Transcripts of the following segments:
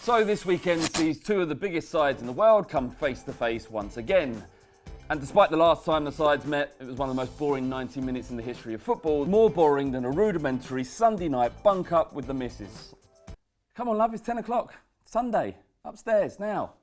So this weekend sees two of the biggest sides in the world come face to face once again. And despite the last time the sides met, it was one of the most boring 90 minutes in the history of football, more boring than a rudimentary Sunday night bunk up with the missus. Come on love, it's 10 o'clock, Sunday, upstairs now.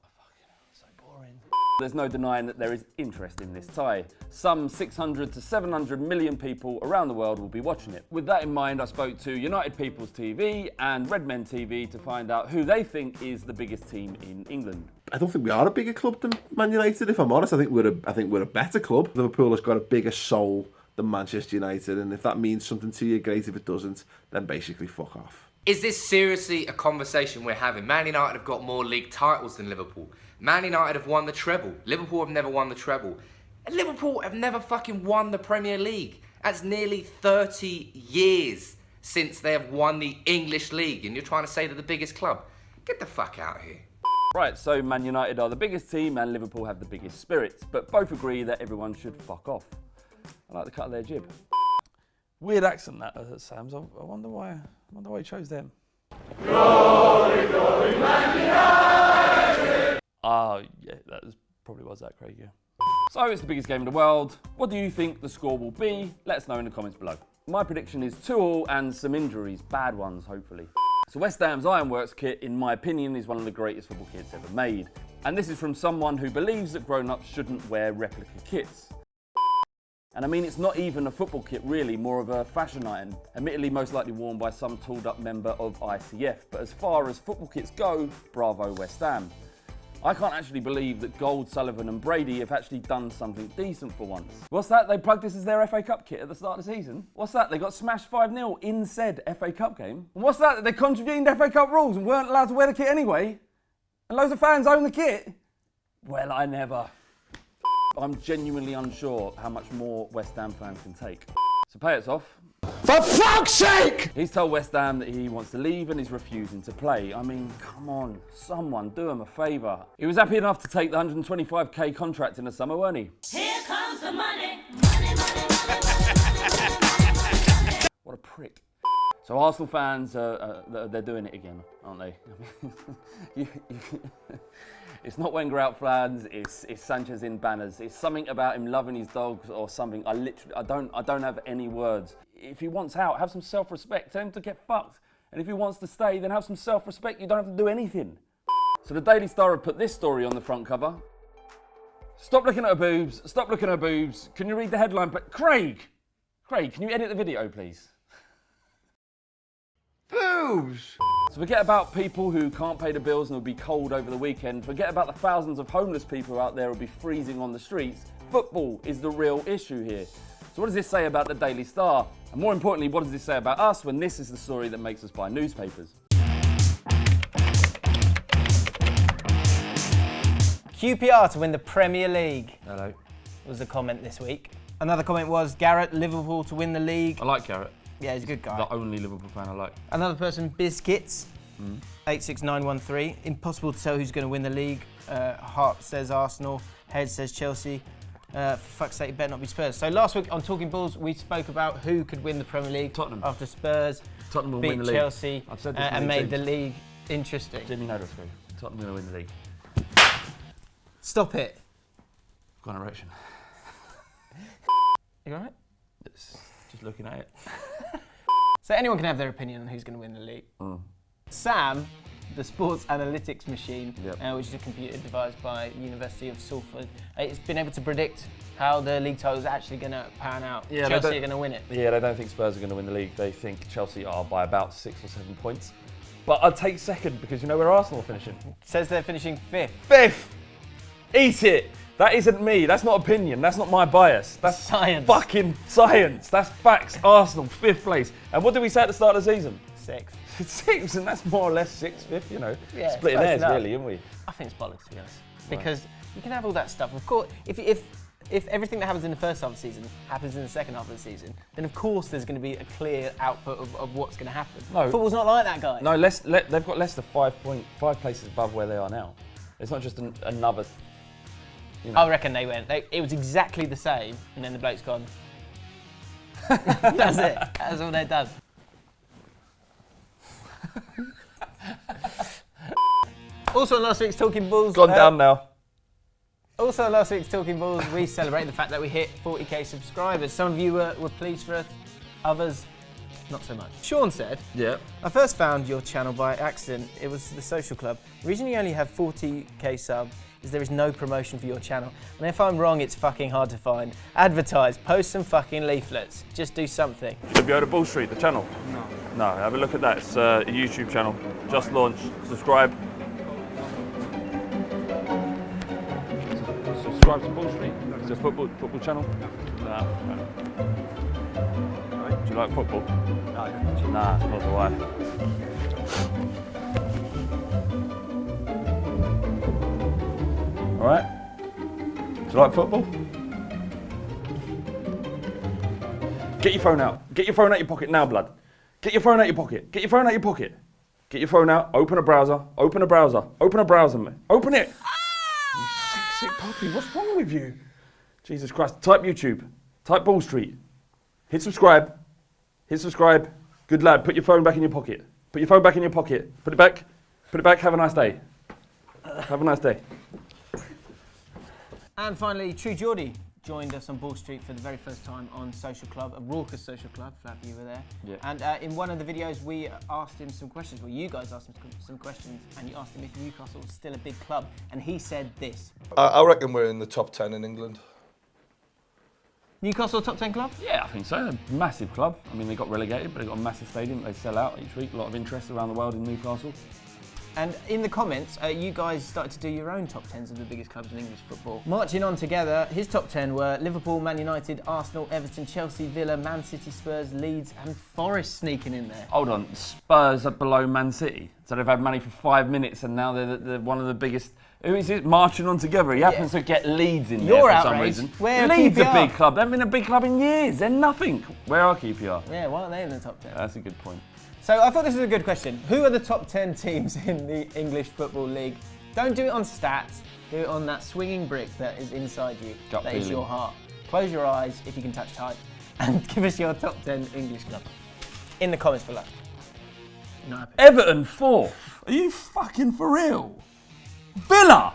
So boring. There's no denying that there is interest in this tie. Some 600 to 700 million people around the world will be watching it. With that in mind, I spoke to United People's TV and Redmen TV to find out who they think is the biggest team in England. I don't think we are a bigger club than Man United, if I'm honest. I think we're a better club. Liverpool has got a bigger soul than Manchester United, and if that means something to you, great. If it doesn't, then basically fuck off. Is this seriously a conversation we're having? Man United have got more league titles than Liverpool. Man United have won the treble. Liverpool have never won the treble. And Liverpool have never fucking won the Premier League. That's nearly 30 years since they have won the English League, and you're trying to say they're the biggest club? Get the fuck out of here. Right, so Man United are the biggest team and Liverpool have the biggest spirits, but both agree that everyone should fuck off. I like the cut of their jib. Weird accent that, Sam's. I wonder why he chose them. Glory, glory, Man United! Oh, yeah, probably was that, Craig, yeah. So it's the biggest game in the world. What do you think the score will be? Let us know in the comments below. My prediction is 2-2 and some injuries, bad ones, hopefully. So West Ham's Ironworks kit, in my opinion, is one of the greatest football kits ever made. And this is from someone who believes that grown-ups shouldn't wear replica kits. And I mean, it's not even a football kit really, more of a fashion item, admittedly most likely worn by some tooled up member of ICF. But as far as football kits go, bravo West Ham. I can't actually believe that Gold, Sullivan and Brady have actually done something decent for once. What's that? They plugged this as their FA Cup kit at the start of the season? What's that? They got smashed 5-0 in said FA Cup game? And what's that? They contravened FA Cup rules and weren't allowed to wear the kit anyway? And loads of fans own the kit? Well, I never. I'm genuinely unsure how much more West Ham fans can take. So pay us off. For fuck's sake! He's told West Ham that he wants to leave and is refusing to play. I mean, come on, someone do him a favour. He was happy enough to take the 125k contract in the summer, weren't he? Here comes the money, money, money. What a prick. So Arsenal fans, they're doing it again, aren't they? It's not Wenger out fans, it's Sanchez in banners. It's something about him loving his dogs or something. I don't have any words. If he wants out, have some self-respect. Tell him to get fucked. And if he wants to stay, then have some self-respect. You don't have to do anything. So the Daily Star have put this story on the front cover. Stop looking at her boobs. Stop looking at her boobs. Can you read the headline? But Craig, can you edit the video, please? Boobs! So forget about people who can't pay the bills and will be cold over the weekend. Forget about the thousands of homeless people out there who will be freezing on the streets. Football is the real issue here. So what does this say about the Daily Star? And more importantly, what does this say about us when this is the story that makes us buy newspapers? QPR to win the Premier League. Hello. Was a comment this week. Another comment was Garrett, Liverpool to win the league. I like Garrett. Yeah, he's a good guy. The only Liverpool fan I like. Another person, Biscuits, 86913. Impossible to tell who's going to win the league. Harp says Arsenal. Head says Chelsea. For fuck's sake, it better not be Spurs. So last week on Talking Balls, we spoke about who could win the Premier League. Tottenham. After Spurs Tottenham will beat win the league. Chelsea I've said this and many made the times. league interesting. Jimmy Nodos, Tottenham will win the league. Stop it. Got an erection. You alright? Just looking at it. So anyone can have their opinion on who's going to win the league. Sam, the sports analytics machine, which is a computer devised by University of Salford, it's been able to predict how the league title is actually going to pan out. Yeah, Chelsea are going to win it. Yeah, they don't think Spurs are going to win the league. They think Chelsea are by about 6 or 7 points. But I'd take second because you know where Arsenal are finishing? Says they're finishing 5th. 5th! Eat it! That isn't me. That's not opinion. That's not my bias. That's science. Fucking science. That's facts. Arsenal, 5th place. And what did we say at the start of the season? 6th. 6, and that's more or less 6th, 5th, you know. Yeah, splitting close hairs, enough. really, aren't we? I think it's bollocks, to be honest. Because you can have all that stuff. Of course, if everything that happens in the first half of the season happens in the second half of the season, then of course there's going to be a clear output of what's going to happen. No. Football's not like that, guys. No, they've got Leicester 5 places above where they are now. It's not just another. You know. I reckon they went. It was exactly the same, and then the bloke's gone. That's it. That's all they've done. Also on last week's Talking Balls. Gone down now. Also on last week's Talking Balls, we celebrate the fact that we hit 40k subscribers. Some of you were pleased for us, others not so much. Sean said, Yeah. I first found your channel by accident. It was the Social Club. The reason you only have 40k sub is there is no promotion for your channel. And if I'm wrong, it's fucking hard to find. Advertise, post some fucking leaflets. Just do something. Have you heard of Ball Street, the channel? No. No, have a look at that. It's a YouTube channel. Just launched. Subscribe. Subscribe to Ball Street. It's a football channel. No. Do you like football? No. Nah, it's not the way. All right. Do you like football? Get your phone out. Get your phone out your pocket now, blood. Get your phone out your pocket. Get your phone out your pocket. Get your phone out. Open a browser. Open a browser. Open a browser, man. Open it. You sick puppy. What's wrong with you? Jesus Christ. Type YouTube. Type Ball Street. Hit subscribe. Hit subscribe. Good lad. Put your phone back in your pocket. Put your phone back in your pocket. Put it back. Put it back. Have a nice day. Have a nice day. And finally, True Geordie joined us on Ball Street for the very first time on Social Club, a raucous Social Club. Flav, you were there. Yeah. And in one of the videos, we asked him some questions. Well, you guys asked him some questions, and you asked him if Newcastle was still a big club, and he said this. I reckon we're in the top 10 in England. Newcastle top 10 club? Yeah, I think so. A massive club. I mean, they got relegated, but they got a massive stadium. They sell out each week. A lot of interest around the world in Newcastle. And in the comments, you guys started to do your own top 10s of the biggest clubs in English football. Marching on together, his top 10 were Liverpool, Man United, Arsenal, Everton, Chelsea, Villa, Man City, Spurs, Leeds and Forest sneaking in there. Hold on, Spurs are below Man City. So they've had money for 5 minutes and now they're one of the biggest. Who is it? Marching on together. He happens to get Leeds in You're there for some outraged. reason. Where are Leeds a QPR? big club. They haven't been a big club in years. They're nothing. Where are QPR? Yeah, why aren't they in the top 10? That's a good point. So I thought this was a good question. Who are the top 10 teams in the English Football League? Don't do it on stats. Do it on that swinging brick that is inside you. Gut That is feeling. your heart. Close your eyes if you can touch type and give us your top 10 English club in the comments below. Not happy. Everton 4th. Are you fucking for real? Villa.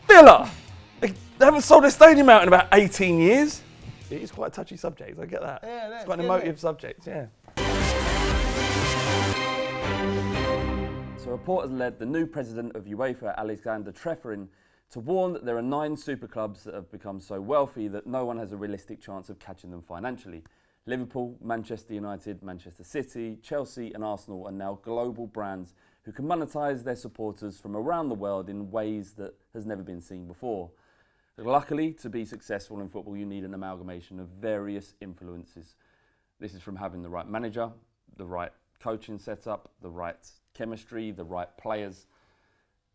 Villa. They haven't sold their stadium out in about 18 years. It is quite a touchy subject, I get that. Yeah, that's it's quite an good, emotive subject, yeah. So a report has led the new president of UEFA, Alexander Treferin, to warn that there are 9 super clubs that have become so wealthy that no one has a realistic chance of catching them financially. Liverpool, Manchester United, Manchester City, Chelsea and Arsenal are now global brands who can monetize their supporters from around the world in ways that has never been seen before. Luckily, to be successful in football, you need an amalgamation of various influences. This is from having the right manager, the right coaching setup, the right chemistry, the right players,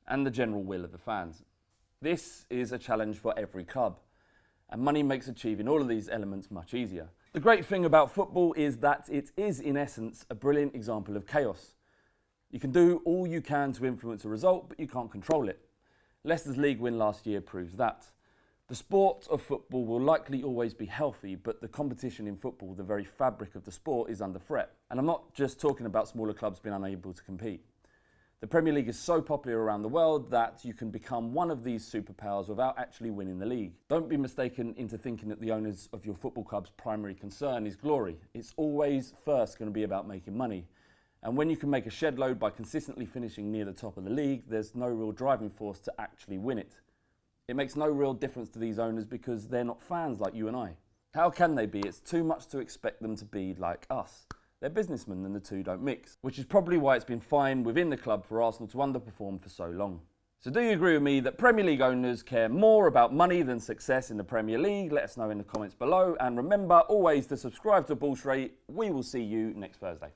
and the general will of the fans. This is a challenge for every club, and money makes achieving all of these elements much easier. The great thing about football is that it is, in essence, a brilliant example of chaos. You can do all you can to influence a result, but you can't control it. Leicester's league win last year proves that. The sport of football will likely always be healthy, but the competition in football, the very fabric of the sport, is under threat. And I'm not just talking about smaller clubs being unable to compete. The Premier League is so popular around the world that you can become one of these superpowers without actually winning the league. Don't be mistaken into thinking that the owners of your football club's primary concern is glory. It's always first going to be about making money. And when you can make a shed load by consistently finishing near the top of the league, there's no real driving force to actually win it. It makes no real difference to these owners because they're not fans like you and I. How can they be? It's too much to expect them to be like us. They're businessmen and the two don't mix, which is probably why it's been fine within the club for Arsenal to underperform for so long. So do you agree with me that Premier League owners care more about money than success in the Premier League? Let us know in the comments below. And remember always to subscribe to Ball Street. We will see you next Thursday.